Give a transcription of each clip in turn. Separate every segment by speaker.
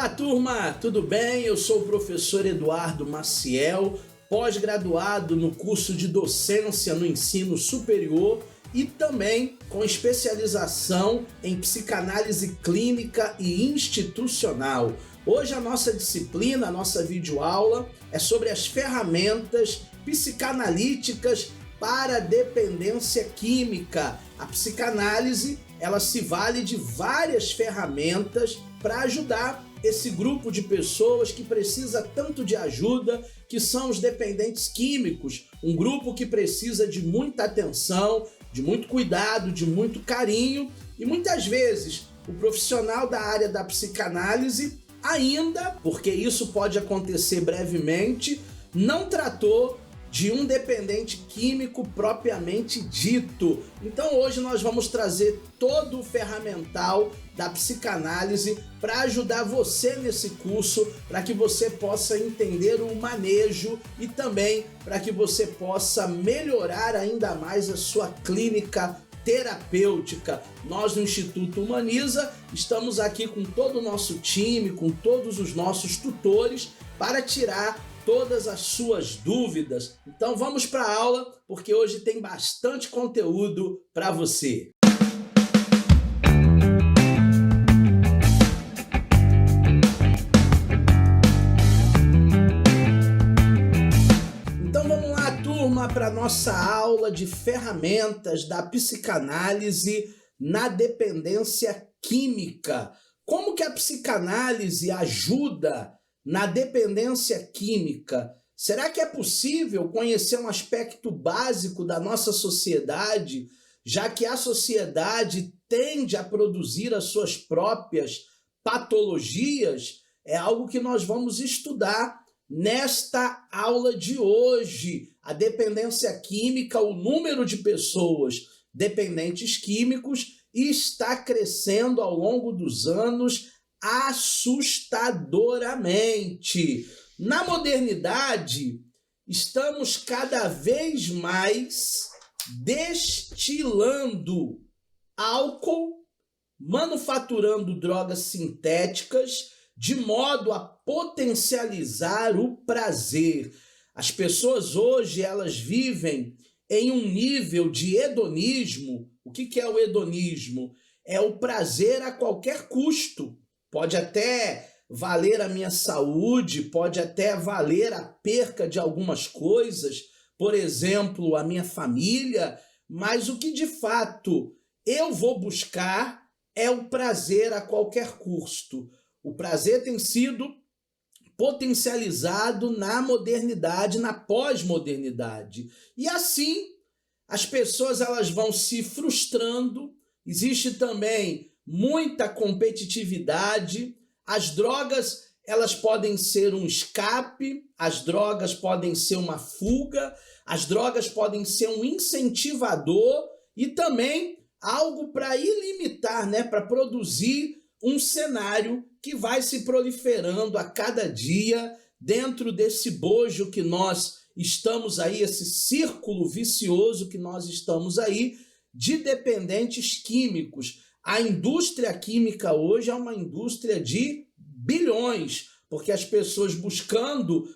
Speaker 1: Olá, turma, tudo bem? Eu sou o professor Eduardo Maciel, pós-graduado no curso de docência no ensino superior e também com especialização em psicanálise clínica e institucional. Hoje a nossa disciplina, a nossa videoaula é sobre as ferramentas psicanalíticas para a dependência química. A psicanálise, ela se vale de várias ferramentas para ajudar esse grupo de pessoas que precisa tanto de ajuda, que são os dependentes químicos, um grupo que precisa de muita atenção, de muito cuidado, de muito carinho, e muitas vezes o profissional da área da psicanálise ainda, porque isso pode acontecer brevemente, não tratou de um dependente químico propriamente dito. Então hoje nós vamos trazer todo o ferramental da psicanálise para ajudar você nesse curso, para que você possa entender o manejo e também para que você possa melhorar ainda mais a sua clínica terapêutica. Nós no Instituto Humaniza estamos aqui com todo o nosso time, com todos os nossos tutores para tirar todas as suas dúvidas. Então vamos para a aula, porque hoje tem bastante conteúdo para você. Então vamos lá, turma, para a nossa aula de ferramentas da psicanálise na dependência química. Como que a psicanálise ajuda na dependência química? Será que é possível conhecer um aspecto básico da nossa sociedade, já que a sociedade tende a produzir as suas próprias patologias? É algo que nós vamos estudar nesta aula de hoje. A dependência química, o número de pessoas dependentes químicos está crescendo ao longo dos anos assustadoramente. Na modernidade, estamos cada vez mais destilando álcool, manufaturando drogas sintéticas, de modo a potencializar o prazer. As pessoas hoje, elas vivem em um nível de hedonismo. O que é o hedonismo? É o prazer a qualquer custo. Pode até valer a minha saúde, pode até valer a perca de algumas coisas, por exemplo, a minha família, mas o que de fato eu vou buscar é o prazer a qualquer custo. O prazer tem sido potencializado na modernidade, na pós-modernidade. E assim, as pessoas elas vão se frustrando, existe também muita competitividade, as drogas elas podem ser um escape, as drogas podem ser uma fuga, as drogas podem ser um incentivador e também algo para ilimitar, para produzir um cenário que vai se proliferando a cada dia dentro desse bojo que nós estamos aí, esse círculo vicioso que nós estamos aí de dependentes químicos. A indústria química hoje é uma indústria de bilhões, porque as pessoas buscando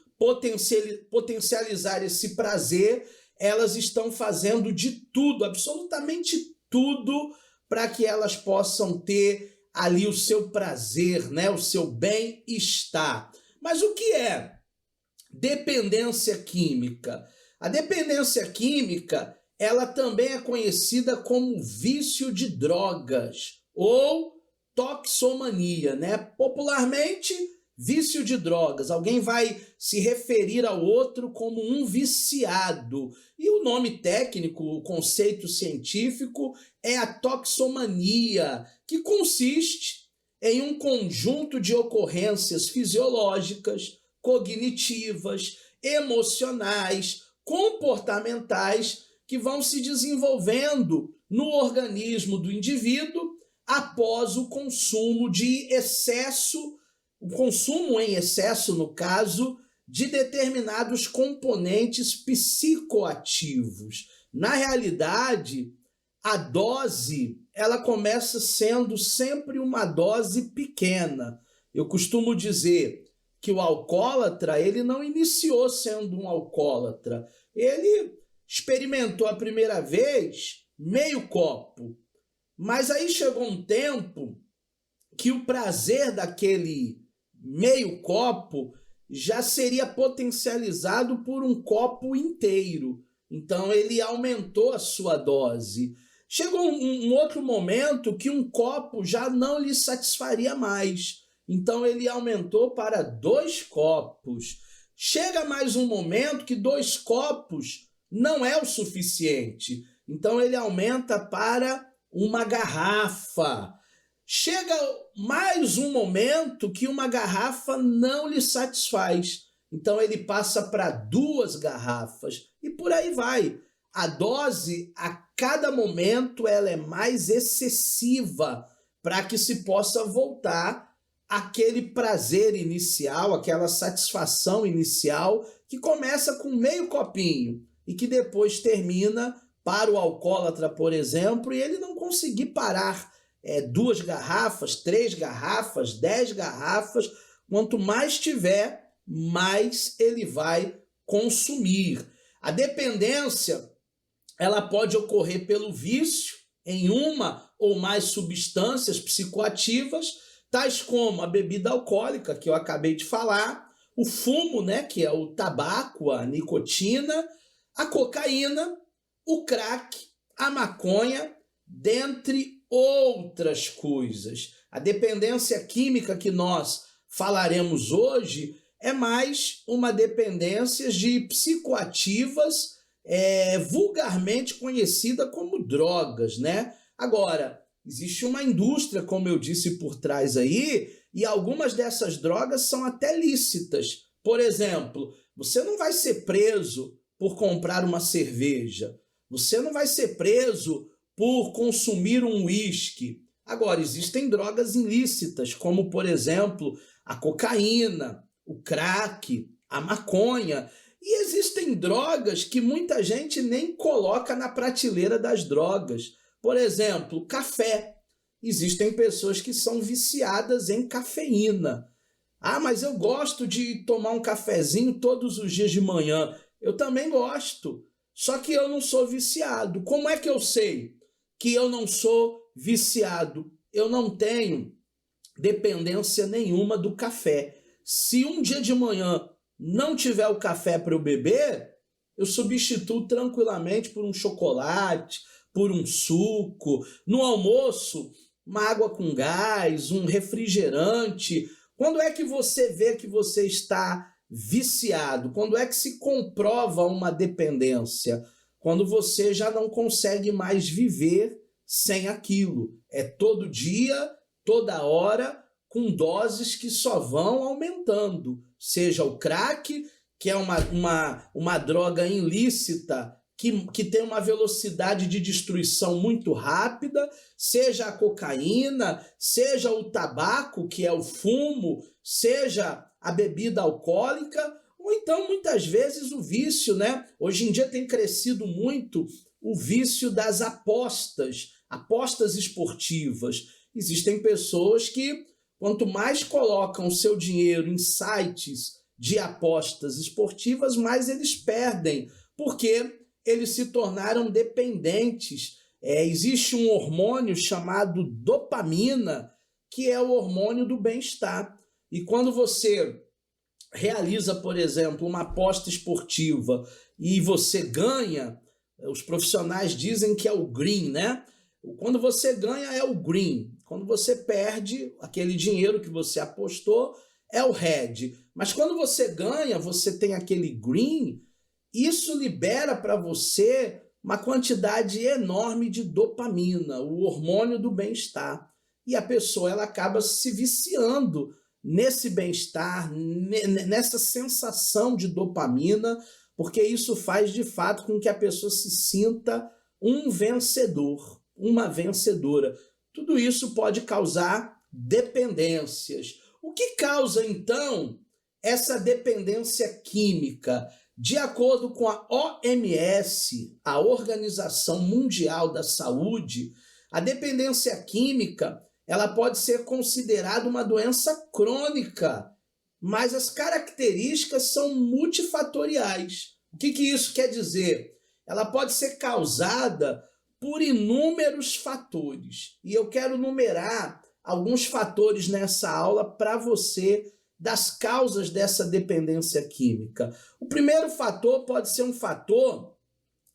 Speaker 1: potencializar esse prazer, elas estão fazendo de tudo, absolutamente tudo, para que elas possam ter ali o seu prazer, o seu bem-estar. Mas o que é dependência química? A dependência química ela também é conhecida como vício de drogas ou toxomania, Popularmente, vício de drogas. Alguém vai se referir ao outro como um viciado. E o nome técnico, o conceito científico, é a toxomania, que consiste em um conjunto de ocorrências fisiológicas, cognitivas, emocionais, comportamentais, que vão se desenvolvendo no organismo do indivíduo após o consumo de excesso, o consumo em excesso, no caso, de determinados componentes psicoativos. Na realidade, a dose ela começa sendo sempre uma dose pequena. Eu costumo dizer que o alcoólatra, ele não iniciou sendo um alcoólatra. Ele experimentou a primeira vez meio copo, mas aí chegou um tempo que o prazer daquele meio copo já seria potencializado por um copo inteiro. Então ele aumentou a sua dose. Chegou um outro momento que um copo já não lhe satisfaria mais. Então ele aumentou para 2 copos. Chega mais um momento que 2 copos não é o suficiente. Então ele aumenta para uma garrafa. Chega mais um momento que uma garrafa não lhe satisfaz. Então ele passa para 2 garrafas e por aí vai. A dose, a cada momento, ela é mais excessiva para que se possa voltar àquele prazer inicial, aquela satisfação inicial que começa com meio copinho e que depois termina para o alcoólatra, por exemplo, e ele não conseguir parar 2 garrafas, 3 garrafas, 10 garrafas. Quanto mais tiver, mais ele vai consumir. A dependência, ela pode ocorrer pelo vício em uma ou mais substâncias psicoativas, tais como a bebida alcoólica, que eu acabei de falar, o fumo, né, que é o tabaco, a nicotina, a cocaína, o crack, a maconha, dentre outras coisas. A dependência química que nós falaremos hoje é mais uma dependência de psicoativas, vulgarmente conhecida como drogas, né? Agora, existe uma indústria, como eu disse, por trás aí, e algumas dessas drogas são até lícitas. Por exemplo, você não vai ser preso por comprar uma cerveja, você não vai ser preso por consumir um uísque. Agora, existem drogas ilícitas, como, por exemplo, a cocaína, o crack, a maconha. E existem drogas que muita gente nem coloca na prateleira das drogas. Por exemplo, café. Existem pessoas que são viciadas em cafeína. Ah, mas eu gosto de tomar um cafezinho todos os dias de manhã. Eu também gosto. Só que eu não sou viciado. Como é que eu sei que eu não sou viciado? Eu não tenho dependência nenhuma do café. Se um dia de manhã não tiver o café para eu beber, eu substituo tranquilamente por um chocolate, por um suco. No almoço, uma água com gás, um refrigerante. Quando é que você vê que você está viciado? Quando é que se comprova uma dependência? Quando você já não consegue mais viver sem aquilo. É todo dia, toda hora, com doses que só vão aumentando. Seja o crack, que é uma droga ilícita, que tem uma velocidade de destruição muito rápida, seja a cocaína, seja o tabaco, que é o fumo, seja a bebida alcoólica, ou então, muitas vezes, o vício, né? Hoje em dia tem crescido muito o vício das apostas esportivas. Existem pessoas que, quanto mais colocam seu dinheiro em sites de apostas esportivas, mais eles perdem, porque eles se tornaram dependentes. Existe um hormônio chamado dopamina, que é o hormônio do bem-estar. E quando você realiza, por exemplo, uma aposta esportiva e você ganha, os profissionais dizem que é o green, né? Quando você ganha é o green. Quando você perde, aquele dinheiro que você apostou é o red. Mas quando você ganha, você tem aquele green, isso libera para você uma quantidade enorme de dopamina, o hormônio do bem-estar. E a pessoa ela acaba se viciando nesse bem-estar, nessa sensação de dopamina, porque isso faz de fato com que a pessoa se sinta um vencedor, uma vencedora. Tudo isso pode causar dependências. O que causa, então, essa dependência química? De acordo com a OMS, a Organização Mundial da Saúde, a dependência química ela pode ser considerada uma doença crônica, mas as características são multifatoriais. O que isso quer dizer? Ela pode ser causada por inúmeros fatores. E eu quero numerar alguns fatores nessa aula para você das causas dessa dependência química. O primeiro fator pode ser um fator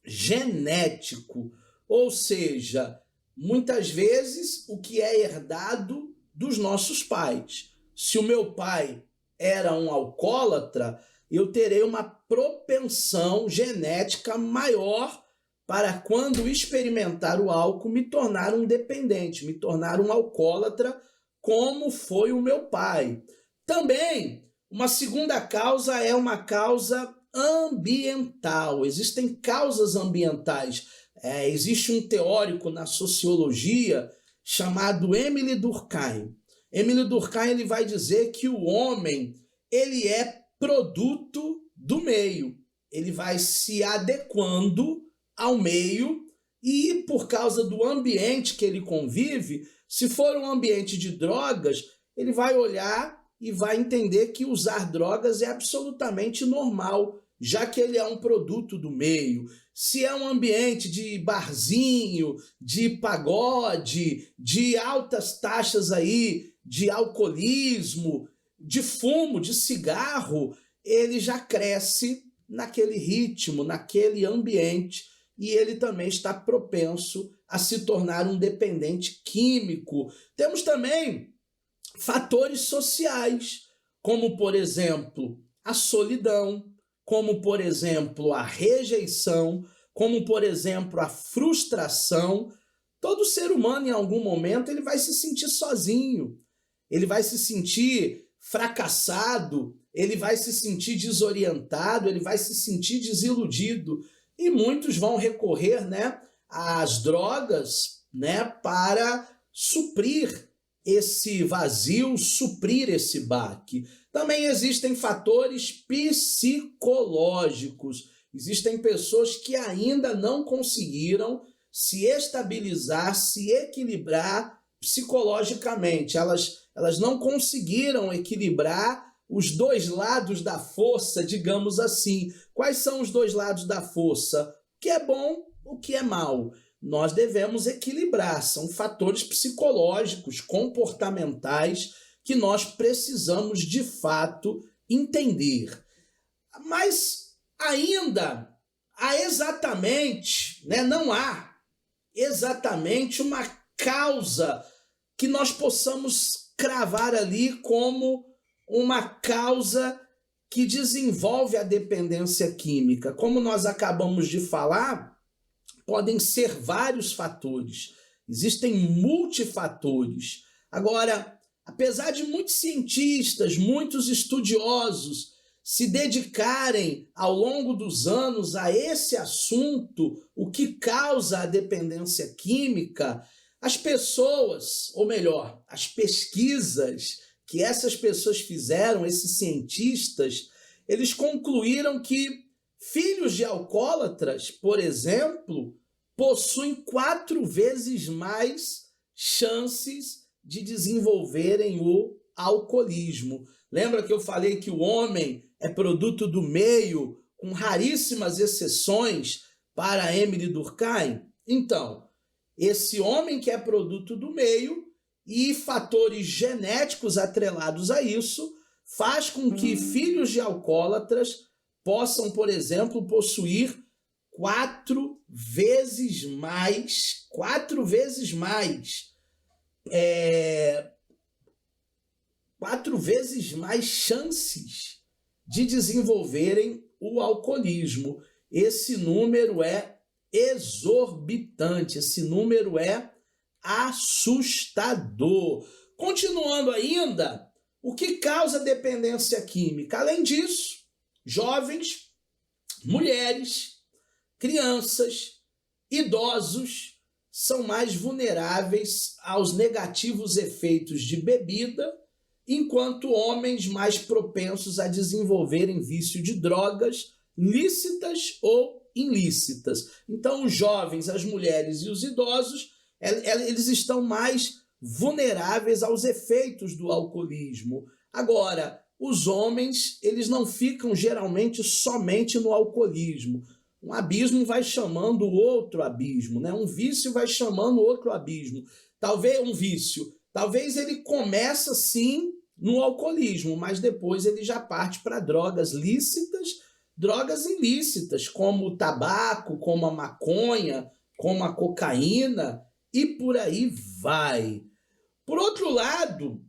Speaker 1: genético, ou seja, muitas vezes o que é herdado dos nossos pais. Se o meu pai era um alcoólatra, eu terei uma propensão genética maior para, quando experimentar o álcool, me tornar um dependente, me tornar um alcoólatra, como foi o meu pai. Também, uma segunda causa é uma causa ambiental. Existem causas ambientais. Existe um teórico na sociologia chamado Émile Durkheim. Émile Durkheim ele vai dizer que o homem ele é produto do meio. Ele vai se adequando ao meio e, por causa do ambiente que ele convive, se for um ambiente de drogas, ele vai olhar e vai entender que usar drogas é absolutamente normal, já que ele é um produto do meio. Se é um ambiente de barzinho, de pagode, de altas taxas aí, de alcoolismo, de fumo, de cigarro, ele já cresce naquele ritmo, naquele ambiente, e ele também está propenso a se tornar um dependente químico. Temos também fatores sociais, como, por exemplo, a solidão, como, por exemplo, a rejeição, como, por exemplo, a frustração. Todo ser humano, em algum momento, ele vai se sentir sozinho, ele vai se sentir fracassado, ele vai se sentir desorientado, ele vai se sentir desiludido. E muitos vão recorrer, às drogas, para suprir esse vazio, suprir esse baque. Também existem fatores psicológicos. Existem pessoas que ainda não conseguiram se estabilizar, se equilibrar psicologicamente. Elas não conseguiram equilibrar os dois lados da força, digamos assim. Quais são os dois lados da força? O que é bom, o que é mal? Nós devemos equilibrar. São fatores psicológicos, comportamentais, que nós precisamos, de fato, entender. Mas ainda não há exatamente uma causa que nós possamos cravar ali como uma causa que desenvolve a dependência química. Como nós acabamos de falar, podem ser vários fatores, existem multifatores. Agora, apesar de muitos cientistas, muitos estudiosos se dedicarem ao longo dos anos a esse assunto, o que causa a dependência química, as pessoas, ou melhor, as pesquisas que essas pessoas fizeram, esses cientistas, eles concluíram que filhos de alcoólatras, por exemplo, possuem 4 vezes mais chances de desenvolverem o alcoolismo. Lembra que eu falei que o homem é produto do meio, com raríssimas exceções para Émile Durkheim? Então, esse homem que é produto do meio e fatores genéticos atrelados a isso faz com que filhos de alcoólatras possam, por exemplo, possuir 4 vezes mais chances de desenvolverem o alcoolismo. Esse número é exorbitante, esse número é assustador. Continuando ainda, o que causa dependência química? Além disso, jovens, mulheres, crianças, idosos são mais vulneráveis aos negativos efeitos de bebida, enquanto homens mais propensos a desenvolverem vício de drogas lícitas ou ilícitas. Então, os jovens, as mulheres e os idosos, eles estão mais vulneráveis aos efeitos do alcoolismo. Agora, os homens, eles não ficam geralmente somente no alcoolismo. Um abismo vai chamando outro abismo, né? Um vício vai chamando outro abismo. Talvez um vício, talvez ele começa sim no alcoolismo, mas depois ele já parte para drogas lícitas, drogas ilícitas, como o tabaco, como a maconha, como a cocaína e por aí vai. Por outro lado,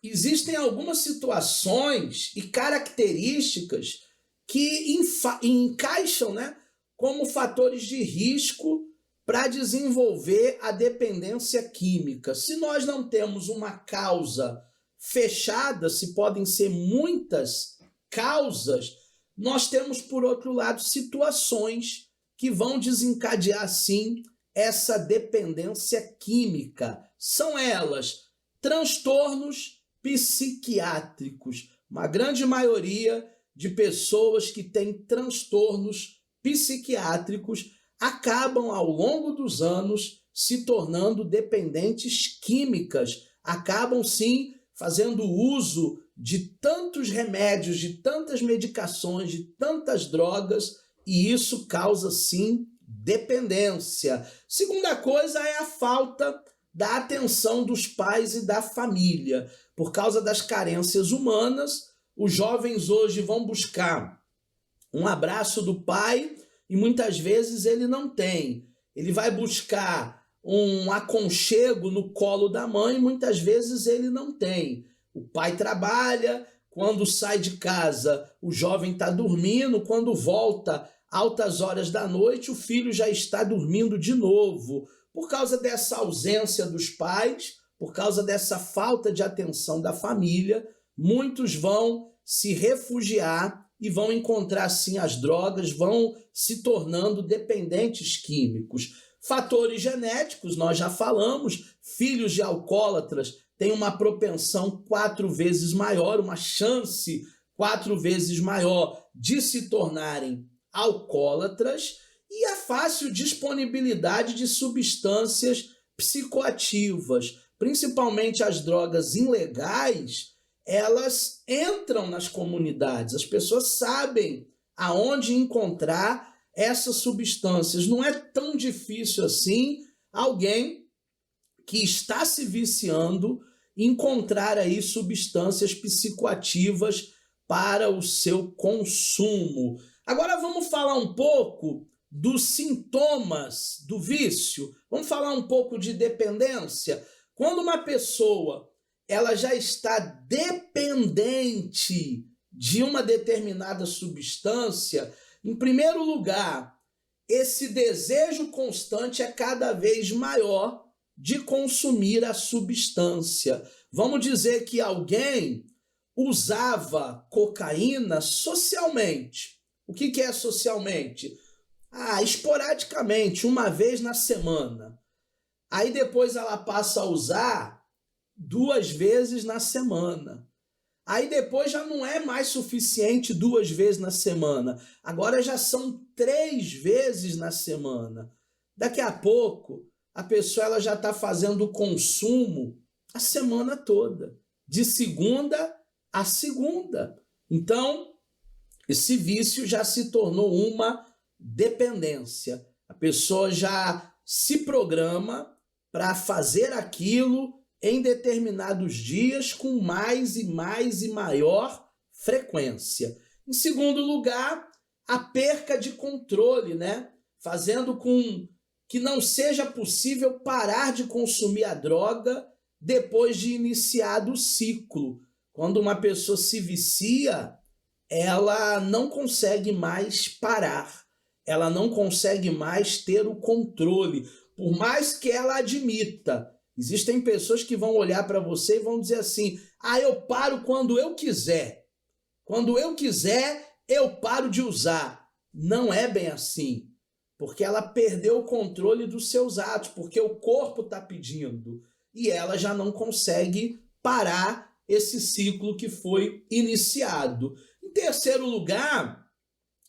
Speaker 1: existem algumas situações e características que encaixam, né, como fatores de risco para desenvolver a dependência química. Se nós não temos uma causa fechada, se podem ser muitas causas, nós temos, por outro lado, situações que vão desencadear, sim, essa dependência química. São elas transtornos psiquiátricos. Uma grande maioria de pessoas que têm transtornos psiquiátricos acabam, ao longo dos anos, se tornando dependentes químicas. Acabam, sim, fazendo uso de tantos remédios, de tantas medicações, de tantas drogas, e isso causa, sim, dependência. Segunda coisa é a falta da atenção dos pais e da família. Por causa das carências humanas, os jovens hoje vão buscar um abraço do pai e muitas vezes ele não tem. Ele vai buscar um aconchego no colo da mãe e muitas vezes ele não tem. O pai trabalha, quando sai de casa o jovem está dormindo, quando volta altas horas da noite o filho já está dormindo de novo. Por causa dessa ausência dos pais, por causa dessa falta de atenção da família, muitos vão se refugiar e vão encontrar, sim, as drogas, vão se tornando dependentes químicos. Fatores genéticos, nós já falamos, filhos de alcoólatras têm uma propensão 4 vezes maior, uma chance 4 vezes maior de se tornarem alcoólatras, e a fácil disponibilidade de substâncias psicoativas, principalmente as drogas ilegais, elas entram nas comunidades, as pessoas sabem aonde encontrar essas substâncias. Não é tão difícil assim alguém que está se viciando encontrar aí substâncias psicoativas para o seu consumo. Agora vamos falar um pouco dos sintomas do vício. Vamos falar um pouco de dependência. Quando uma pessoa ela já está dependente de uma determinada substância, em primeiro lugar, esse desejo constante é cada vez maior de consumir a substância. Vamos dizer que alguém usava cocaína socialmente. O que é socialmente? Esporadicamente, uma vez na semana. Aí depois ela passa a usar 2 vezes na semana. Aí depois já não é mais suficiente 2 vezes na semana. Agora já são 3 vezes na semana. Daqui a pouco, a pessoa ela já está fazendo o consumo a semana toda, de segunda a segunda. Então, esse vício já se tornou uma dependência. A pessoa já se programa para fazer aquilo em determinados dias com mais e mais e maior frequência. Em segundo lugar, a perca de controle, né? Fazendo com que não seja possível parar de consumir a droga depois de iniciado o ciclo. Quando uma pessoa se vicia, ela não consegue mais parar, ela não consegue mais ter o controle, por mais que ela admita. Existem pessoas que vão olhar para você e vão dizer assim: eu paro quando eu quiser. Quando eu quiser, eu paro de usar. Não é bem assim, porque ela perdeu o controle dos seus atos, porque o corpo está pedindo, e ela já não consegue parar esse ciclo que foi iniciado. Em terceiro lugar,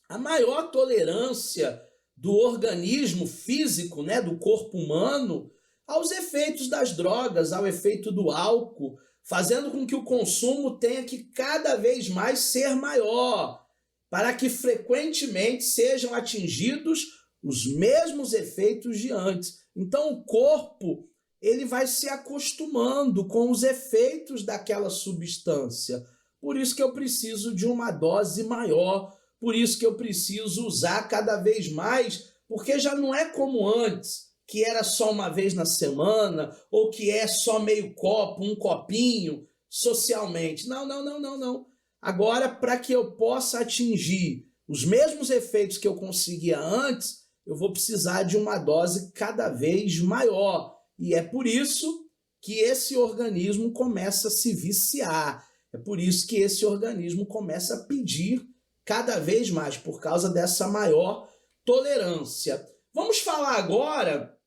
Speaker 1: a maior tolerância do organismo físico, né, do corpo humano, aos efeitos das drogas, ao efeito do álcool, fazendo com que o consumo tenha que cada vez mais ser maior, para que frequentemente sejam atingidos os mesmos efeitos de antes. Então o corpo ele vai se acostumando com os efeitos daquela substância. Por isso que eu preciso de uma dose maior, por isso que eu preciso usar cada vez mais, porque já não é como antes, que era só uma vez na semana, ou que é só meio copo, um copinho, socialmente. Não. Agora, para que eu possa atingir os mesmos efeitos que eu conseguia antes, eu vou precisar de uma dose cada vez maior. E é por isso que esse organismo começa a se viciar. É por isso que esse organismo começa a pedir cada vez mais, por causa dessa maior tolerância. Vamos falar agora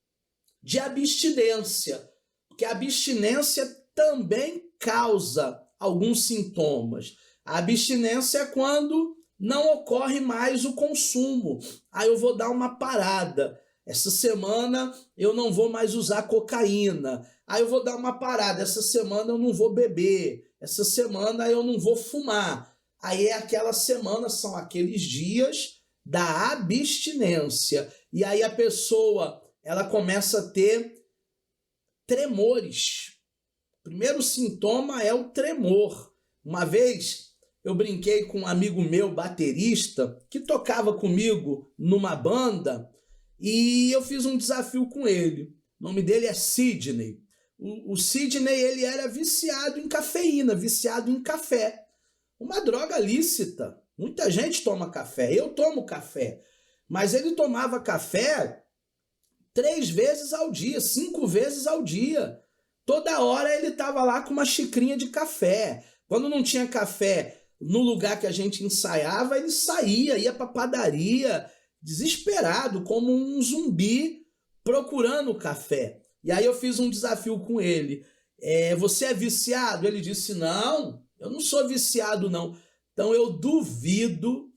Speaker 1: de abstinência, porque a abstinência também causa alguns sintomas. A abstinência é quando não ocorre mais o consumo. Aí eu vou dar uma parada. Essa semana eu não vou mais usar cocaína. Aí eu vou dar uma parada. Essa semana eu não vou beber. Essa semana eu não vou fumar. Aí é aquela semana, são aqueles dias da abstinência. E aí a pessoa ela começa a ter tremores. O primeiro sintoma é o tremor. Uma vez eu brinquei com um amigo meu, baterista, que tocava comigo numa banda, e eu fiz um desafio com ele. O nome dele é Sidney. O Sidney ele era viciado em cafeína, viciado em café. Uma droga lícita. Muita gente toma café. Eu tomo café. Mas ele tomava café 3 vezes ao dia, 5 vezes ao dia. Toda hora ele estava lá com uma xicrinha de café. Quando não tinha café no lugar que a gente ensaiava, ele saía, ia para a padaria, desesperado, como um zumbi, procurando café. E aí eu fiz um desafio com ele. Você é viciado? Ele disse, não, eu não sou viciado, não. Então eu duvido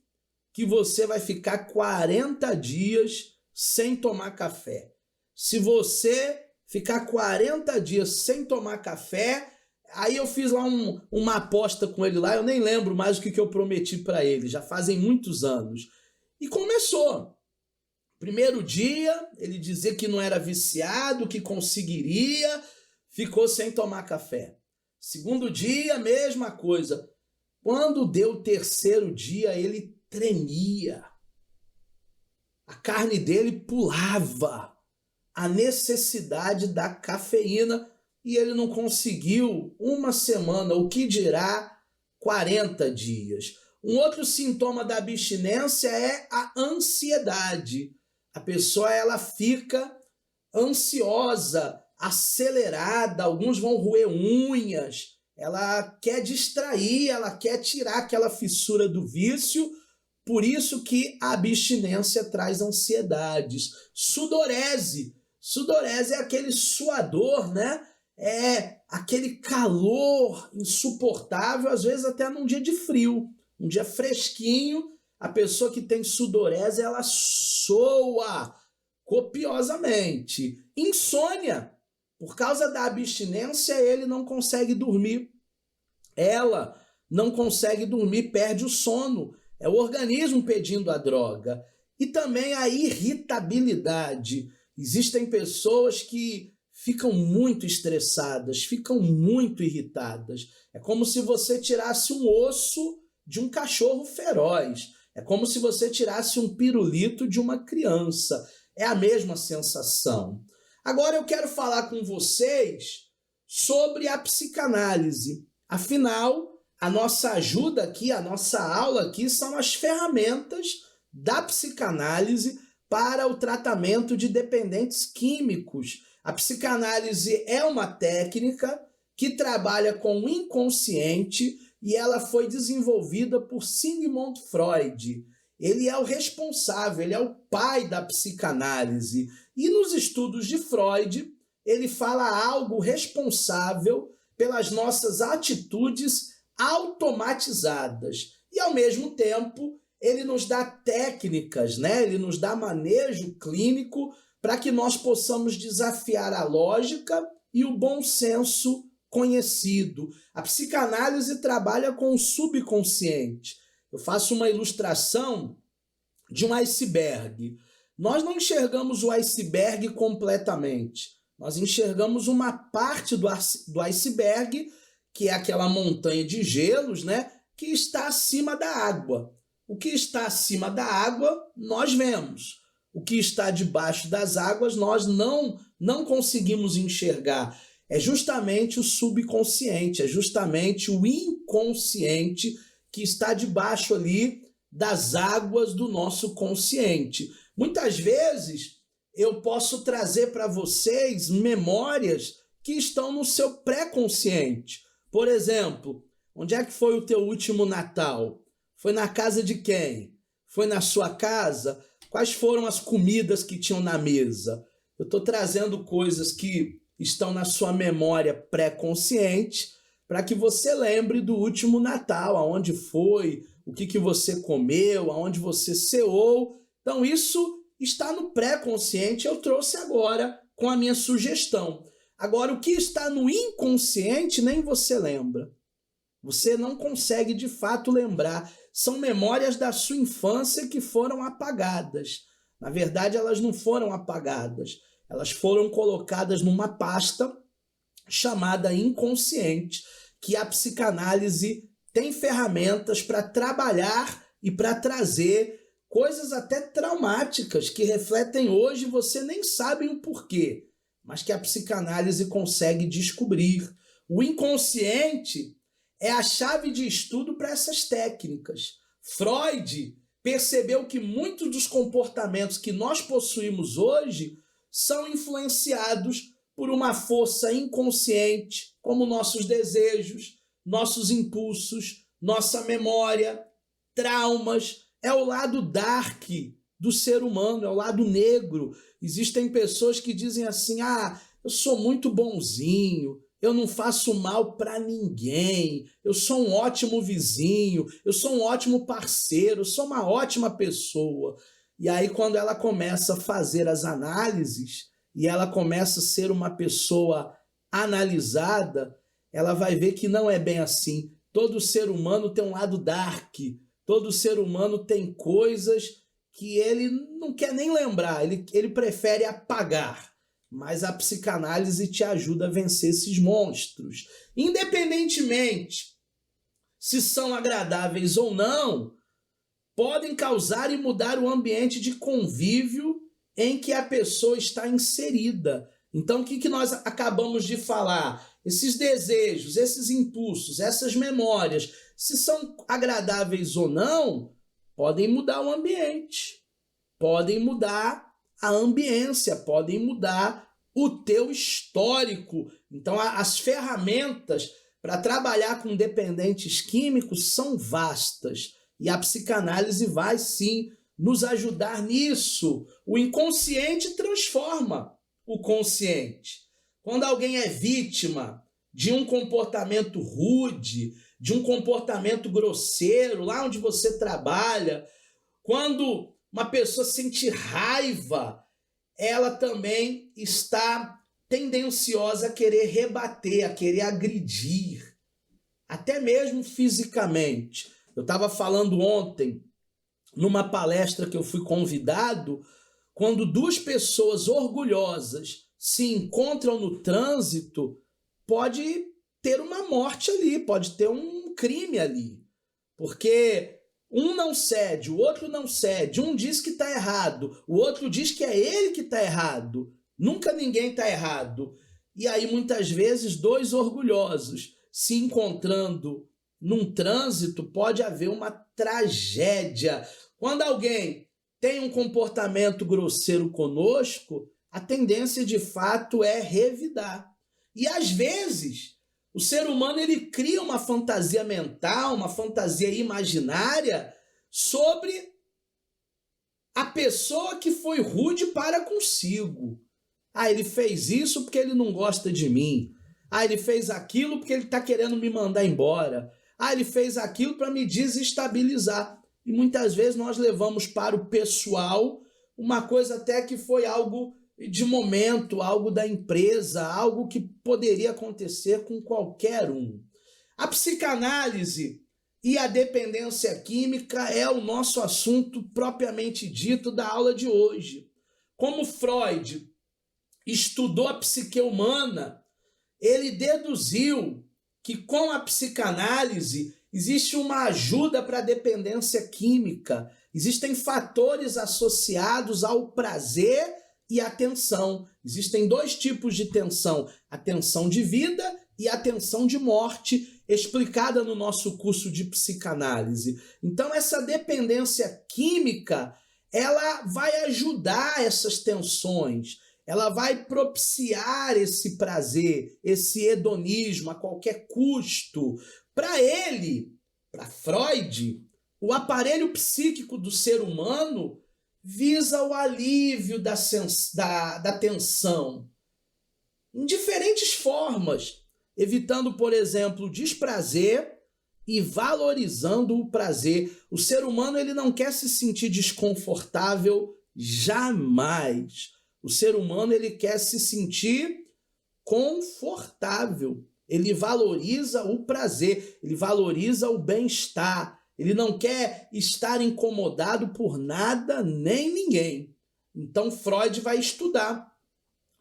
Speaker 1: que você vai ficar 40 dias sem tomar café. Se você ficar 40 dias sem tomar café, aí eu fiz lá uma aposta com ele lá, eu nem lembro mais o que eu prometi para ele, já fazem muitos anos. E começou. Primeiro dia, ele dizia que não era viciado, que conseguiria, ficou sem tomar café. Segundo dia, mesma coisa. Quando deu o terceiro dia, ele tremia. A carne dele pulava. A necessidade da cafeína e ele não conseguiu uma semana, o que dirá 40 dias. Um outro sintoma da abstinência é a ansiedade. A pessoa ela fica ansiosa, acelerada, alguns vão roer unhas, ela quer distrair, ela quer tirar aquela fissura do vício, por isso que a abstinência traz ansiedades. Sudorese. Sudorese é aquele suador, né? É aquele calor insuportável, às vezes até num dia de frio, um dia fresquinho, a pessoa que tem sudorese, ela soa copiosamente. Insônia. Por causa da abstinência, ele não consegue dormir. Ela não consegue dormir, perde o sono. É o organismo pedindo a droga. E também a irritabilidade. Existem pessoas que ficam muito estressadas, ficam muito irritadas. É como se você tirasse um osso de um cachorro feroz. É como se você tirasse um pirulito de uma criança. É a mesma sensação. Agora eu quero falar com vocês sobre a psicanálise. Afinal, a nossa ajuda aqui, a nossa aula aqui são as ferramentas da psicanálise para o tratamento de dependentes químicos. A psicanálise é uma técnica que trabalha com o inconsciente e ela foi desenvolvida por Sigmund Freud. Ele é o responsável, ele é o pai da psicanálise. E nos estudos de Freud, ele fala algo responsável pelas nossas atitudes automatizadas. E, ao mesmo tempo, ele nos dá técnicas, né? Ele nos dá manejo clínico para que nós possamos desafiar a lógica e o bom senso conhecido. A psicanálise trabalha com o subconsciente. Eu faço uma ilustração de um iceberg. Nós não enxergamos o iceberg completamente. Nós enxergamos uma parte do iceberg, que é aquela montanha de gelos, né, que está acima da água. O que está acima da água, nós vemos. O que está debaixo das águas, nós não conseguimos enxergar. É justamente o subconsciente, é justamente o inconsciente que está debaixo ali das águas do nosso consciente. Muitas vezes eu posso trazer para vocês memórias que estão no seu pré-consciente. Por exemplo, onde é que foi o teu último Natal? Foi na casa de quem? Foi na sua casa? Quais foram as comidas que tinham na mesa? Eu estou trazendo coisas que estão na sua memória pré-consciente para que você lembre do último Natal, aonde foi, o que você comeu, aonde você ceou. Então isso está no pré-consciente, eu trouxe agora com a minha sugestão. Agora, o que está no inconsciente nem você lembra. Você não consegue de fato lembrar. São memórias da sua infância que foram apagadas. Na verdade, elas não foram apagadas. Elas foram colocadas numa pasta chamada inconsciente, que a psicanálise tem ferramentas para trabalhar e para trazer coisas até traumáticas que refletem hoje e você nem sabe o porquê, mas que a psicanálise consegue descobrir. O inconsciente é a chave de estudo para essas técnicas. Freud percebeu que muitos dos comportamentos que nós possuímos hoje são influenciados por uma força inconsciente, como nossos desejos, nossos impulsos, nossa memória, traumas. É o lado dark do ser humano, é o lado negro. Existem pessoas que dizem assim, eu sou muito bonzinho, eu não faço mal para ninguém, eu sou um ótimo vizinho, eu sou um ótimo parceiro, eu sou uma ótima pessoa. E aí quando ela começa a fazer as análises e ela começa a ser uma pessoa analisada, ela vai ver que não é bem assim. Todo ser humano tem um lado dark, todo ser humano tem coisas que ele não quer nem lembrar, ele prefere apagar. Mas a psicanálise te ajuda a vencer esses monstros. Independentemente se são agradáveis ou não, podem causar e mudar o ambiente de convívio em que a pessoa está inserida. Então, o que nós acabamos de falar? Esses desejos, esses impulsos, essas memórias, se são agradáveis ou não, podem mudar o ambiente, podem mudar a ambiência, podem mudar o teu histórico. Então, as ferramentas para trabalhar com dependentes químicos são vastas. E a psicanálise vai, sim, nos ajudar nisso. O inconsciente transforma o consciente. Quando alguém é vítima de um comportamento rude, de um comportamento grosseiro, lá onde você trabalha, quando uma pessoa sente raiva, ela também está tendenciosa a querer rebater, a querer agredir, até mesmo fisicamente. Eu estava falando ontem, numa palestra que eu fui convidado, quando duas pessoas orgulhosas se encontram no trânsito, pode ter uma morte ali, pode ter um crime ali. Porque um não cede, o outro não cede, um diz que está errado, o outro diz que é ele que está errado. Nunca ninguém está errado. E aí, muitas vezes, dois orgulhosos se encontrando num trânsito, pode haver uma tragédia. Quando alguém tem um comportamento grosseiro conosco, a tendência de fato é revidar. E às vezes, o ser humano ele cria uma fantasia mental, uma fantasia imaginária sobre a pessoa que foi rude para consigo. Ele fez isso porque ele não gosta de mim. Ele fez aquilo porque ele está querendo me mandar embora. Ele fez aquilo para me desestabilizar. E muitas vezes nós levamos para o pessoal uma coisa até que foi algo de momento, algo da empresa, algo que poderia acontecer com qualquer um. A psicanálise e a dependência química é o nosso assunto propriamente dito da aula de hoje. Como Freud estudou a psique humana, ele deduziu que com a psicanálise existe uma ajuda para a dependência química. Existem fatores associados ao prazer e à tensão. Existem dois tipos de tensão: a tensão de vida e a tensão de morte, explicada no nosso curso de psicanálise. Então, essa dependência química, ela vai ajudar essas tensões, ela vai propiciar esse prazer, esse hedonismo a qualquer custo. Para ele, para Freud, o aparelho psíquico do ser humano visa o alívio da tensão em diferentes formas, evitando, por exemplo, o desprazer e valorizando o prazer. O ser humano, ele não quer se sentir desconfortável jamais. O ser humano, ele quer se sentir confortável. Ele valoriza o prazer, ele valoriza o bem-estar. Ele não quer estar incomodado por nada nem ninguém. Então, Freud vai estudar.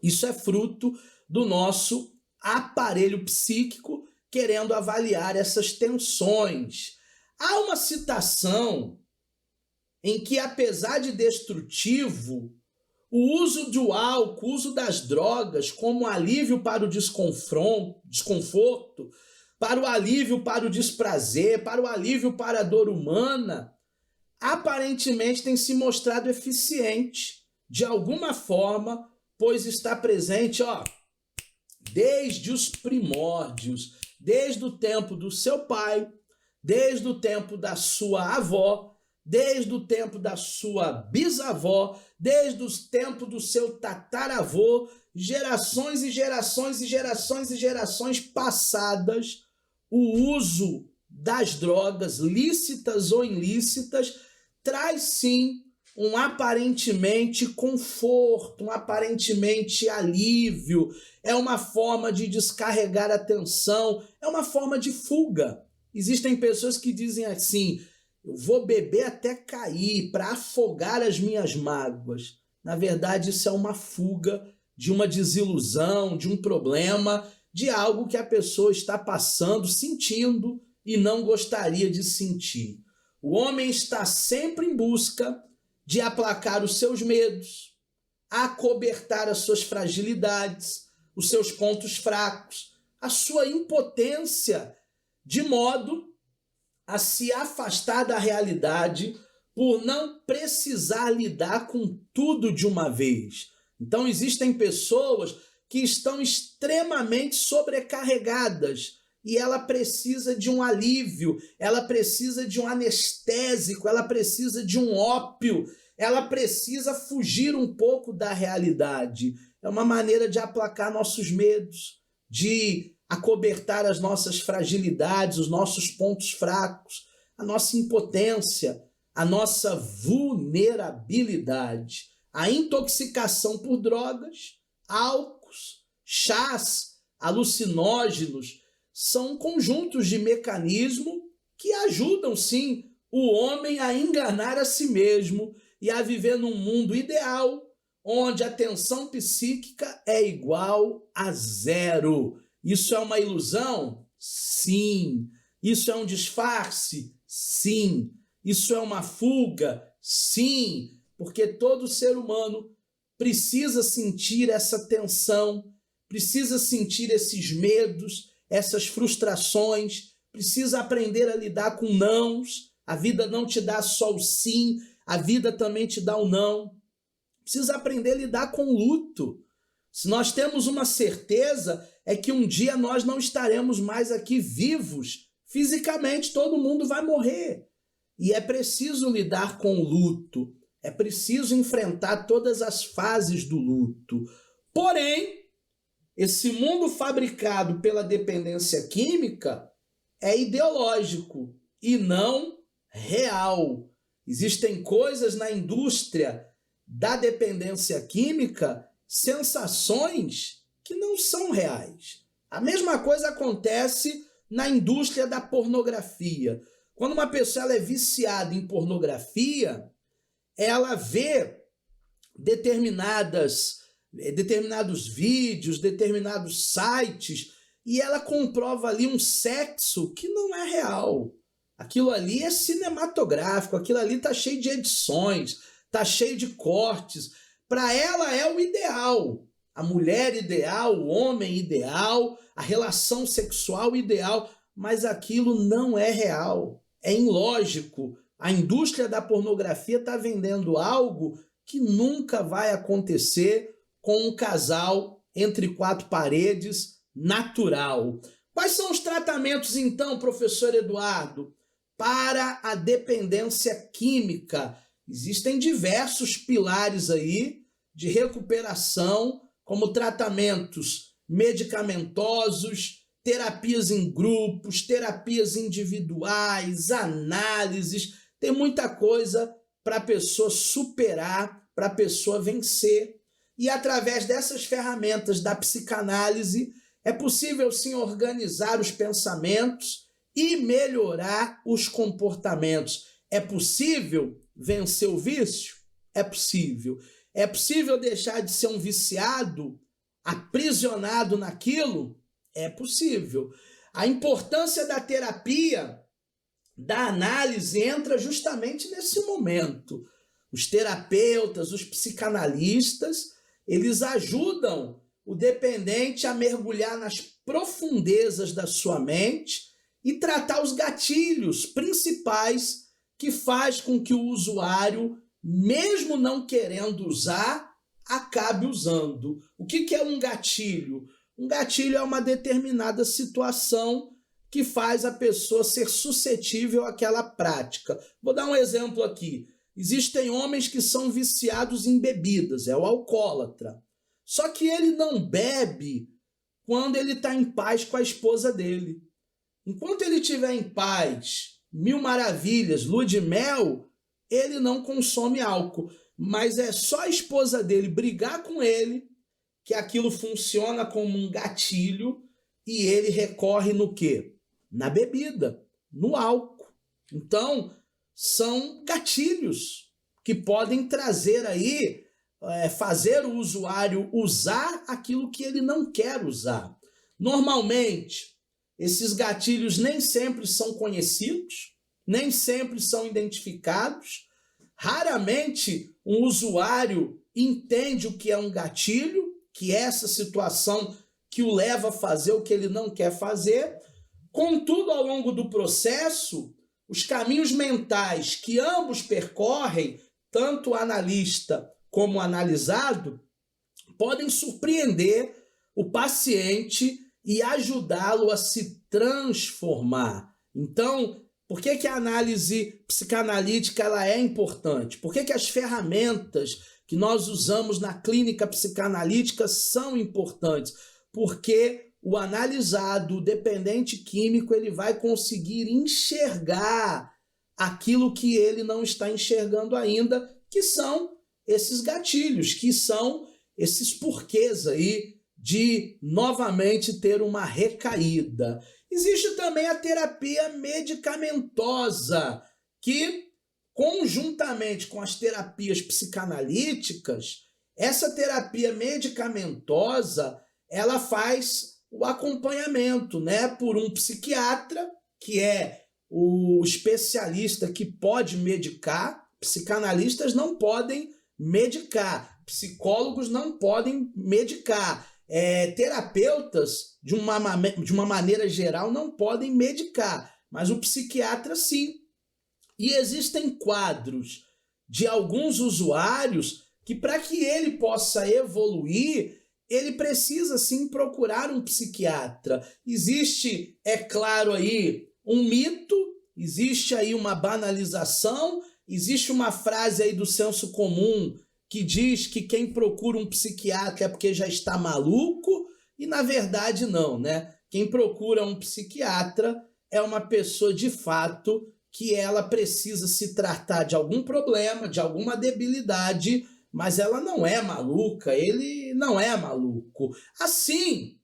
Speaker 1: Isso é fruto do nosso aparelho psíquico, querendo avaliar essas tensões. Há uma citação em que, apesar de destrutivo, o uso do álcool, o uso das drogas como alívio para o desconforto, para o alívio para o desprazer, para o alívio para a dor humana, aparentemente tem se mostrado eficiente de alguma forma, pois está presente, desde os primórdios, desde o tempo do seu pai, desde o tempo da sua avó, desde o tempo da sua bisavó, desde os tempos do seu tataravô, gerações e gerações e gerações e gerações passadas, o uso das drogas, lícitas ou ilícitas, traz sim um aparentemente conforto, um aparentemente alívio, é uma forma de descarregar a tensão, é uma forma de fuga. Existem pessoas que dizem assim: eu vou beber até cair para afogar as minhas mágoas. Na verdade, isso é uma fuga de uma desilusão, de um problema, de algo que a pessoa está passando, sentindo e não gostaria de sentir. O homem está sempre em busca de aplacar os seus medos, acobertar as suas fragilidades, os seus pontos fracos, a sua impotência, de modo a se afastar da realidade por não precisar lidar com tudo de uma vez. Então existem pessoas que estão extremamente sobrecarregadas e ela precisa de um alívio, ela precisa de um anestésico, ela precisa de um ópio, ela precisa fugir um pouco da realidade. É uma maneira de aplacar nossos medos, de acobertar as nossas fragilidades, os nossos pontos fracos, a nossa impotência, a nossa vulnerabilidade. A intoxicação por drogas, álcools, chás, alucinógenos, são conjuntos de mecanismos que ajudam, sim, o homem a enganar a si mesmo e a viver num mundo ideal, onde a tensão psíquica é igual a zero. Isso é uma ilusão? Sim. Isso é um disfarce? Sim. Isso é uma fuga? Sim. Porque todo ser humano precisa sentir essa tensão, precisa sentir esses medos, essas frustrações, precisa aprender a lidar com nãos. A vida não te dá só o sim, a vida também te dá o não. Precisa aprender a lidar com o luto. Se nós temos uma certeza, é que um dia nós não estaremos mais aqui vivos. Fisicamente, todo mundo vai morrer. E é preciso lidar com o luto. É preciso enfrentar todas as fases do luto. Porém, esse mundo fabricado pela dependência química é ideológico e não real. Existem coisas na indústria da dependência química sensações que não são reais. A mesma coisa acontece na indústria da pornografia. Quando uma pessoa ela é viciada em pornografia, ela vê determinados vídeos, determinados sites, e ela comprova ali um sexo que não é real. Aquilo ali é cinematográfico, aquilo ali está cheio de edições, está cheio de cortes. Para ela é o ideal. A mulher ideal, o homem ideal, a relação sexual ideal, mas aquilo não é real. É ilógico. A indústria da pornografia está vendendo algo que nunca vai acontecer com um casal entre quatro paredes natural. Quais são os tratamentos, então, professor Eduardo, para a dependência química? Existem diversos pilares aí de recuperação, como tratamentos medicamentosos, terapias em grupos, terapias individuais, análises. Tem muita coisa para a pessoa superar, para a pessoa vencer. E através dessas ferramentas da psicanálise, é possível sim organizar os pensamentos e melhorar os comportamentos. É possível vencer o vício? É possível. É possível deixar de ser um viciado, aprisionado naquilo? É possível. A importância da terapia, da análise, entra justamente nesse momento. Os terapeutas, os psicanalistas, eles ajudam o dependente a mergulhar nas profundezas da sua mente e tratar os gatilhos principais que faz com que o usuário, mesmo não querendo usar, acabe usando. O que é um gatilho? Um gatilho é uma determinada situação que faz a pessoa ser suscetível àquela prática. Vou dar um exemplo aqui. Existem homens que são viciados em bebidas, é o alcoólatra. Só que ele não bebe quando ele está em paz com a esposa dele. Enquanto ele estiver em paz, mil maravilhas, lua de mel, ele não consome álcool. Mas é só a esposa dele brigar com ele que aquilo funciona como um gatilho e ele recorre no quê? Na bebida, no álcool. Então, são gatilhos que podem trazer aí, fazer o usuário usar aquilo que ele não quer usar. Normalmente, esses gatilhos nem sempre são conhecidos, nem sempre são identificados. Raramente um usuário entende o que é um gatilho, que é essa situação que o leva a fazer o que ele não quer fazer. Contudo, ao longo do processo, os caminhos mentais que ambos percorrem, tanto o analista como o analisado, podem surpreender o paciente e ajudá-lo a se transformar. Então, por que a análise psicanalítica ela é importante? Por que as ferramentas que nós usamos na clínica psicanalítica são importantes? Porque o analisado, o dependente químico, ele vai conseguir enxergar aquilo que ele não está enxergando ainda, que são esses gatilhos, que são esses porquês aí de novamente ter uma recaída. Existe também a terapia medicamentosa, que conjuntamente com as terapias psicanalíticas, essa terapia medicamentosa, ela faz o acompanhamento, né, por um psiquiatra, que é o especialista que pode medicar. Psicanalistas não podem medicar, psicólogos não podem medicar, terapeutas, de uma maneira geral, não podem medicar, mas o psiquiatra sim. E existem quadros de alguns usuários que, para que ele possa evoluir, ele precisa sim procurar um psiquiatra. Existe, é claro, aí um mito, existe aí uma banalização, existe uma frase aí do senso comum que diz que quem procura um psiquiatra é porque já está maluco, e na verdade não, né? Quem procura um psiquiatra é uma pessoa de fato que ela precisa se tratar de algum problema, de alguma debilidade, mas ela não é maluca, ele não é maluco. Assim,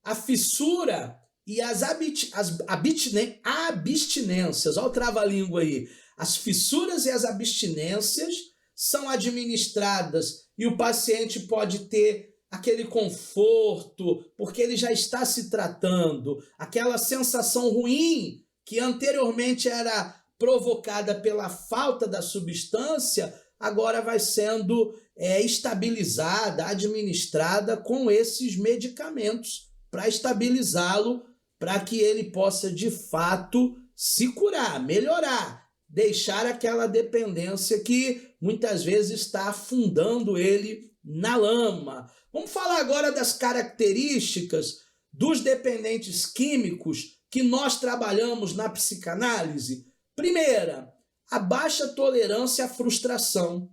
Speaker 1: a fissura e as abstinências, olha o trava-língua aí, as fissuras e as abstinências são administradas e o paciente pode ter aquele conforto, porque ele já está se tratando, aquela sensação ruim que anteriormente era provocada pela falta da substância, agora vai sendo estabilizada, administrada com esses medicamentos para estabilizá-lo, para que ele possa de fato se curar, melhorar, deixar aquela dependência que muitas vezes está afundando ele na lama. Vamos falar agora das características dos dependentes químicos que nós trabalhamos na psicanálise. Primeira, a baixa tolerância à frustração.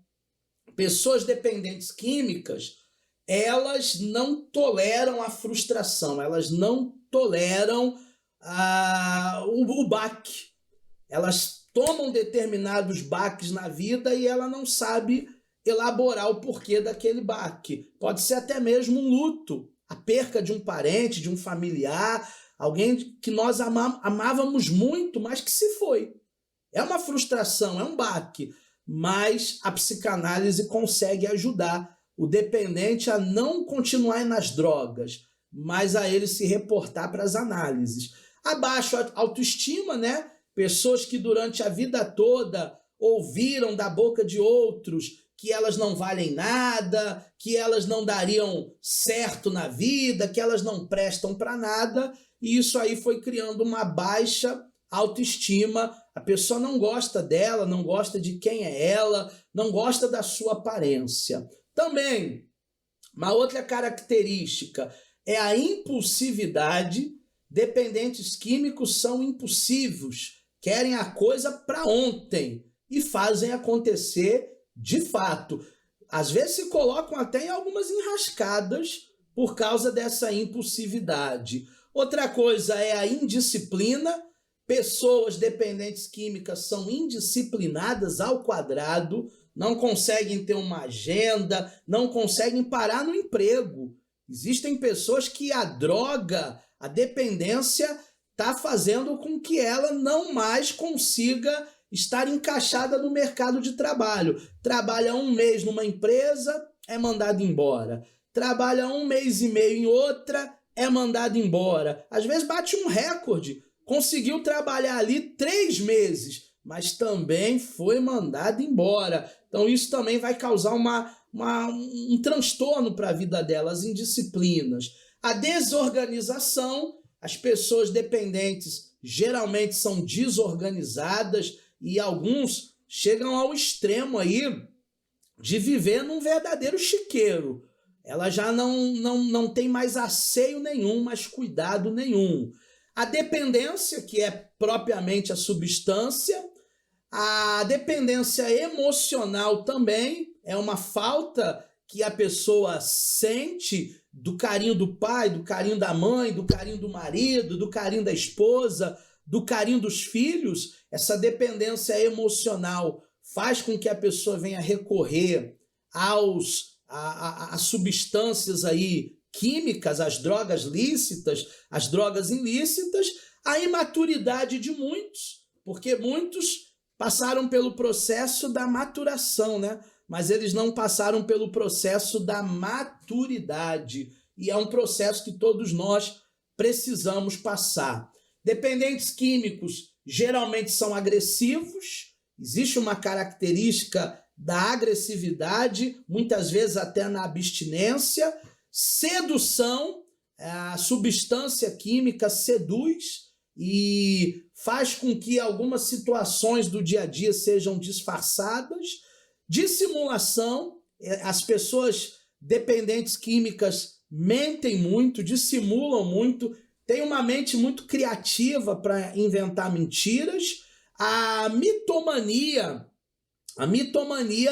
Speaker 1: Pessoas dependentes químicas, elas não toleram a frustração, elas não toleram o baque. Elas tomam determinados baques na vida e ela não sabe elaborar o porquê daquele baque. Pode ser até mesmo um luto, a perca de um parente, de um familiar, alguém que nós amávamos muito, mas que se foi. É uma frustração, é um baque, mas a psicanálise consegue ajudar o dependente a não continuar nas drogas, mas a ele se reportar para as análises. A baixa autoestima, né? Pessoas que durante a vida toda ouviram da boca de outros que elas não valem nada, que elas não dariam certo na vida, que elas não prestam para nada, e isso aí foi criando uma baixa autoestima. A pessoa não gosta dela, não gosta de quem é ela, não gosta da sua aparência. Também, uma outra característica é a impulsividade. Dependentes químicos são impulsivos, querem a coisa para ontem e fazem acontecer de fato. Às vezes se colocam até em algumas enrascadas por causa dessa impulsividade. Outra coisa é a indisciplina. Pessoas dependentes químicas são indisciplinadas ao quadrado, não conseguem ter uma agenda, não conseguem parar no emprego. Existem pessoas que a droga, a dependência, está fazendo com que ela não mais consiga estar encaixada no mercado de trabalho. Trabalha um mês numa empresa, é mandado embora. Trabalha um mês e meio em outra, é mandado embora. Às vezes bate um recorde. Conseguiu trabalhar ali 3 meses, mas também foi mandado embora. Então isso também vai causar um transtorno para a vida dela, as indisciplinas. A desorganização, as pessoas dependentes geralmente são desorganizadas e alguns chegam ao extremo aí de viver num verdadeiro chiqueiro. Ela já não tem mais asseio nenhum, mais cuidado nenhum. A dependência, que é propriamente a substância, a dependência emocional também é uma falta que a pessoa sente do carinho do pai, do carinho da mãe, do carinho do marido, do carinho da esposa, do carinho dos filhos. Essa dependência emocional faz com que a pessoa venha recorrer a substâncias aí químicas, as drogas lícitas, as drogas ilícitas, a imaturidade de muitos, porque muitos passaram pelo processo da maturação, né? Mas eles não passaram pelo processo da maturidade, e é um processo que todos nós precisamos passar. Dependentes químicos geralmente são agressivos, existe uma característica da agressividade, muitas vezes até na abstinência. Sedução, a substância química seduz e faz com que algumas situações do dia a dia sejam disfarçadas. Dissimulação, as pessoas dependentes químicas mentem muito, dissimulam muito, têm uma mente muito criativa para inventar mentiras. A mitomania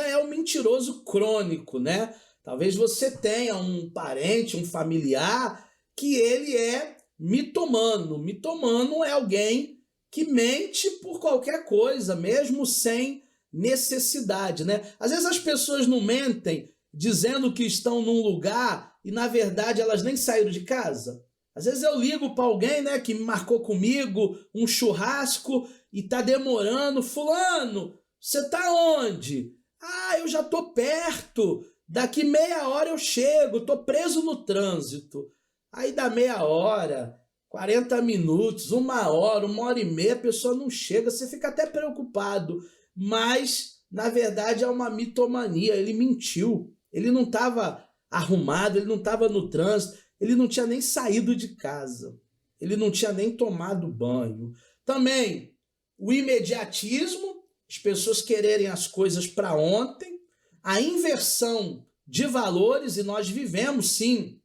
Speaker 1: é o mentiroso crônico, né? Talvez você tenha um parente, um familiar, que ele é mitomano. Mitomano é alguém que mente por qualquer coisa, mesmo sem necessidade, né? Às vezes as pessoas não mentem dizendo que estão num lugar e, na verdade, elas nem saíram de casa. Às vezes eu ligo para alguém, né, que marcou comigo um churrasco e tá demorando. Fulano, você tá onde? Ah, eu já tô perto. Daqui meia hora eu chego, tô preso no trânsito. Aí dá meia hora, 40 minutos, 1 hora e meia, a pessoa não chega, você fica até preocupado. Mas, na verdade, é uma mitomania, ele mentiu. Ele não estava arrumado, ele não estava no trânsito, ele não tinha nem saído de casa, ele não tinha nem tomado banho. Também, o imediatismo, as pessoas quererem as coisas para ontem, a inversão de valores, e nós vivemos, sim,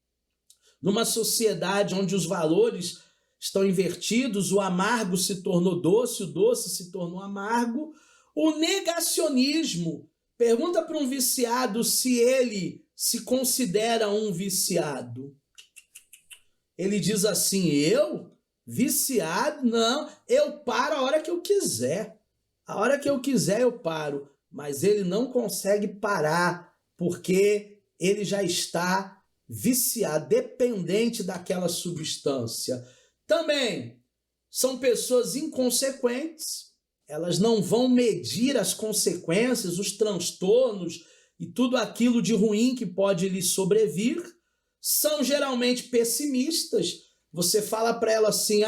Speaker 1: numa sociedade onde os valores estão invertidos, o amargo se tornou doce, o doce se tornou amargo. O negacionismo. Pergunta para um viciado se ele se considera um viciado. Ele diz assim, eu? Viciado? Não, eu paro a hora que eu quiser. A hora que eu quiser eu paro. Mas ele não consegue parar, porque ele já está viciado, dependente daquela substância. Também são pessoas inconsequentes, elas não vão medir as consequências, os transtornos e tudo aquilo de ruim que pode lhes sobrevir. São geralmente pessimistas. Você fala para ela assim,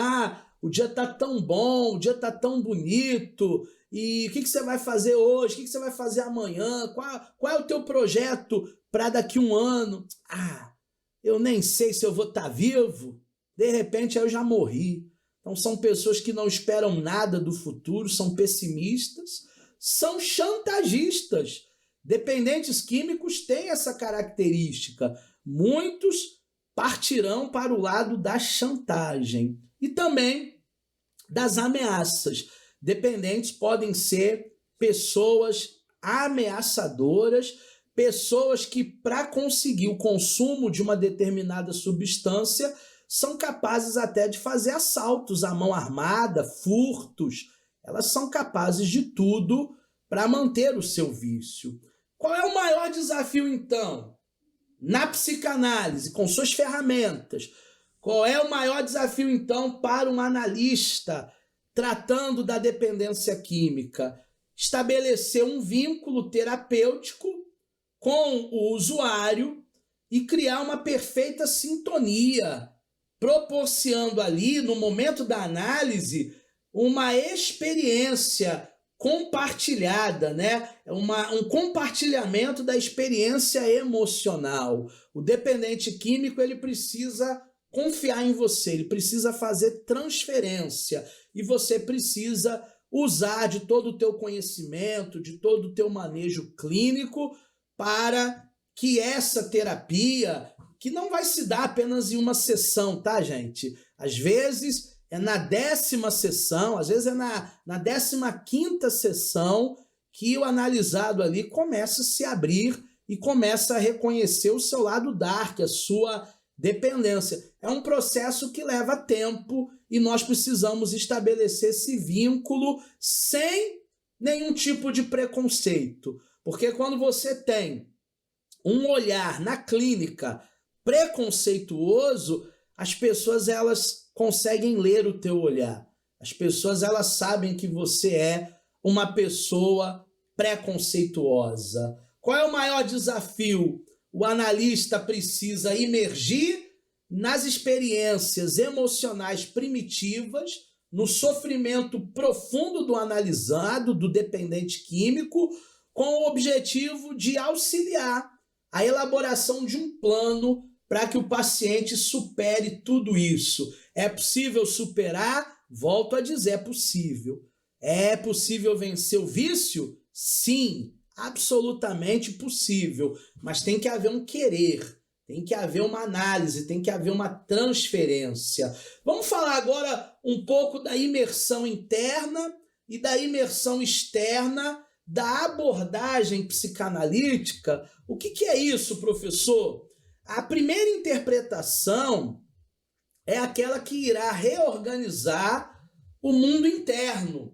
Speaker 1: o dia tá tão bom, o dia tá tão bonito, e o que você vai fazer hoje? O que você vai fazer amanhã? Qual é o teu projeto para daqui 1 ano? Eu nem sei se eu vou estar vivo. De repente eu já morri. Então são pessoas que não esperam nada do futuro, são pessimistas, são chantagistas. Dependentes químicos têm essa característica. Muitos partirão para o lado da chantagem e também das ameaças. Dependentes podem ser pessoas ameaçadoras, pessoas que, para conseguir o consumo de uma determinada substância, são capazes até de fazer assaltos à mão armada, furtos. Elas são capazes de tudo para manter o seu vício. Qual é o maior desafio, então? Na psicanálise, com suas ferramentas. Qual é o maior desafio, então, para um analista tratando da dependência química? Estabelecer um vínculo terapêutico com o usuário e criar uma perfeita sintonia, proporcionando ali, no momento da análise, uma experiência compartilhada, né? Um compartilhamento da experiência emocional. O dependente químico, ele precisa confiar em você, ele precisa fazer transferência e você precisa usar de todo o teu conhecimento, de todo o teu manejo clínico para que essa terapia, que não vai se dar apenas em uma sessão, tá, gente? Às vezes é na 10ª sessão, às vezes é na 15ª sessão que o analisado ali começa a se abrir e começa a reconhecer o seu lado dark, a sua dependência. É um processo que leva tempo e nós precisamos estabelecer esse vínculo sem nenhum tipo de preconceito. Porque quando você tem um olhar na clínica preconceituoso, as pessoas elas conseguem ler o teu olhar. As pessoas elas sabem que você é uma pessoa preconceituosa. Qual é o maior desafio? O analista precisa imergir nas experiências emocionais primitivas, no sofrimento profundo do analisado, do dependente químico, com o objetivo de auxiliar a elaboração de um plano para que o paciente supere tudo isso. É possível superar? Volto a dizer, é possível. É possível vencer o vício? Sim, absolutamente possível. Mas tem que haver um querer, tem que haver uma análise, tem que haver uma transferência. Vamos falar agora um pouco da imersão interna e da imersão externa da abordagem psicanalítica. O que é isso, professor? A primeira interpretação é aquela que irá reorganizar o mundo interno.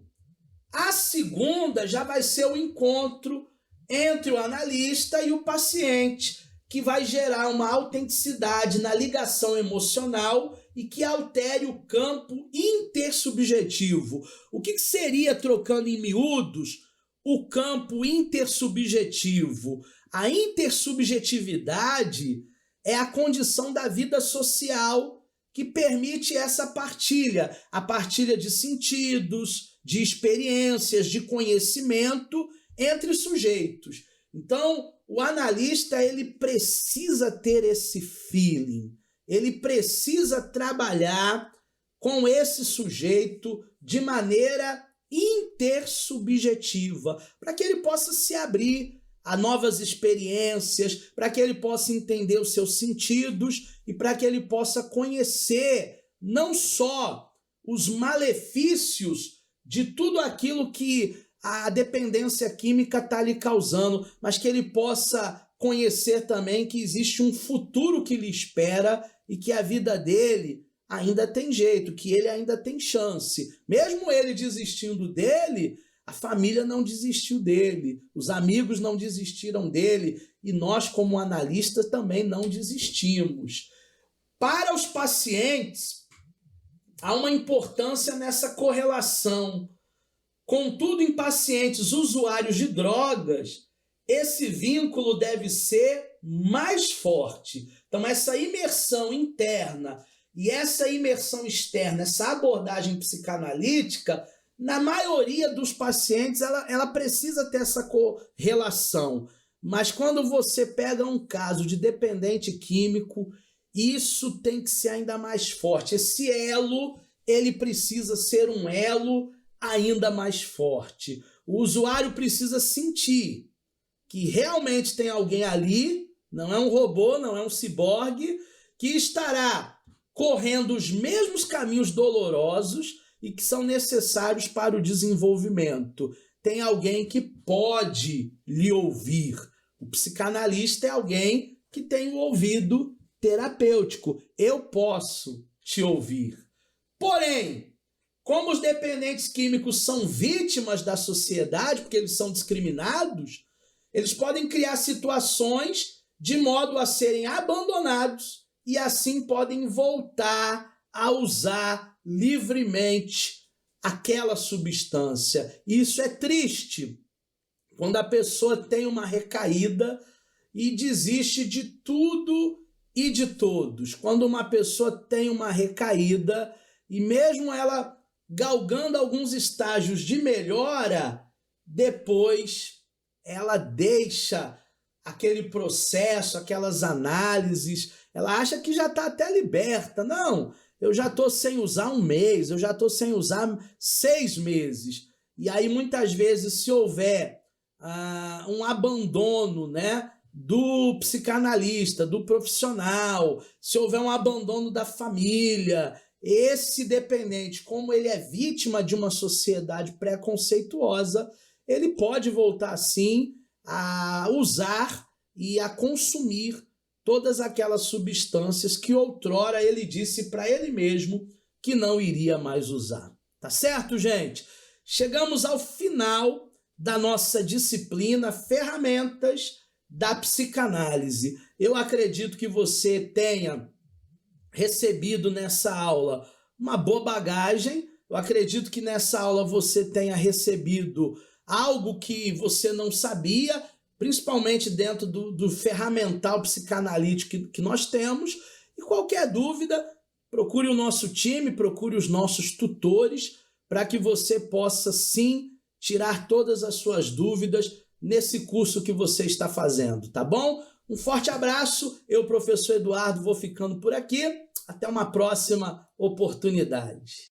Speaker 1: A segunda já vai ser o encontro entre o analista e o paciente, que vai gerar uma autenticidade na ligação emocional e que altere o campo intersubjetivo. O que seria, trocando em miúdos, o campo intersubjetivo? A intersubjetividade é a condição da vida social que permite essa partilha, a partilha de sentidos, de experiências, de conhecimento entre sujeitos. Então, o analista ele precisa ter esse feeling, ele precisa trabalhar com esse sujeito de maneira intersubjetiva, para que ele possa se abrir a novas experiências, para que ele possa entender os seus sentidos e para que ele possa conhecer não só os malefícios de tudo aquilo que a dependência química está lhe causando, mas que ele possa conhecer também que existe um futuro que lhe espera e que a vida dele ainda tem jeito, que ele ainda tem chance. Mesmo ele desistindo dele, a família não desistiu dele, os amigos não desistiram dele e nós, como analistas, também não desistimos. Para os pacientes, há uma importância nessa correlação. Contudo, em pacientes usuários de drogas, esse vínculo deve ser mais forte. Então, essa imersão interna e essa imersão externa, essa abordagem psicanalítica, na maioria dos pacientes, ela precisa ter essa correlação. Mas quando você pega um caso de dependente químico, isso tem que ser ainda mais forte. Esse elo, ele precisa ser um elo ainda mais forte. O usuário precisa sentir que realmente tem alguém ali, não é um robô, não é um ciborgue, que estará correndo os mesmos caminhos dolorosos e que são necessários para o desenvolvimento. Tem alguém que pode lhe ouvir. O psicanalista é alguém que tem um ouvido terapêutico. Eu posso te ouvir. Porém, como os dependentes químicos são vítimas da sociedade, porque eles são discriminados, eles podem criar situações de modo a serem abandonados e assim podem voltar a usar livremente aquela substância. Isso é triste, quando a pessoa tem uma recaída e desiste de tudo e de todos. Quando uma pessoa tem uma recaída e mesmo ela galgando alguns estágios de melhora, depois ela deixa aquele processo, aquelas análises, ela acha que já está até liberta. Não, eu já estou sem usar 1 mês, eu já estou sem usar 6 meses. E aí muitas vezes, se houver um abandono, né, do psicanalista, do profissional, se houver um abandono da família, esse dependente, como ele é vítima de uma sociedade preconceituosa, ele pode voltar sim a usar e a consumir todas aquelas substâncias que outrora ele disse para ele mesmo que não iria mais usar. Tá certo, gente? Chegamos ao final da nossa disciplina Ferramentas da Psicanálise. Eu acredito que você tenha recebido nessa aula uma boa bagagem. Eu acredito que nessa aula você tenha recebido algo que você não sabia, principalmente dentro do ferramental psicanalítico que nós temos. E qualquer dúvida, procure o nosso time, procure os nossos tutores, para que você possa sim tirar todas as suas dúvidas nesse curso que você está fazendo, tá bom? Um forte abraço, eu, professor Eduardo, vou ficando por aqui. Até uma próxima oportunidade.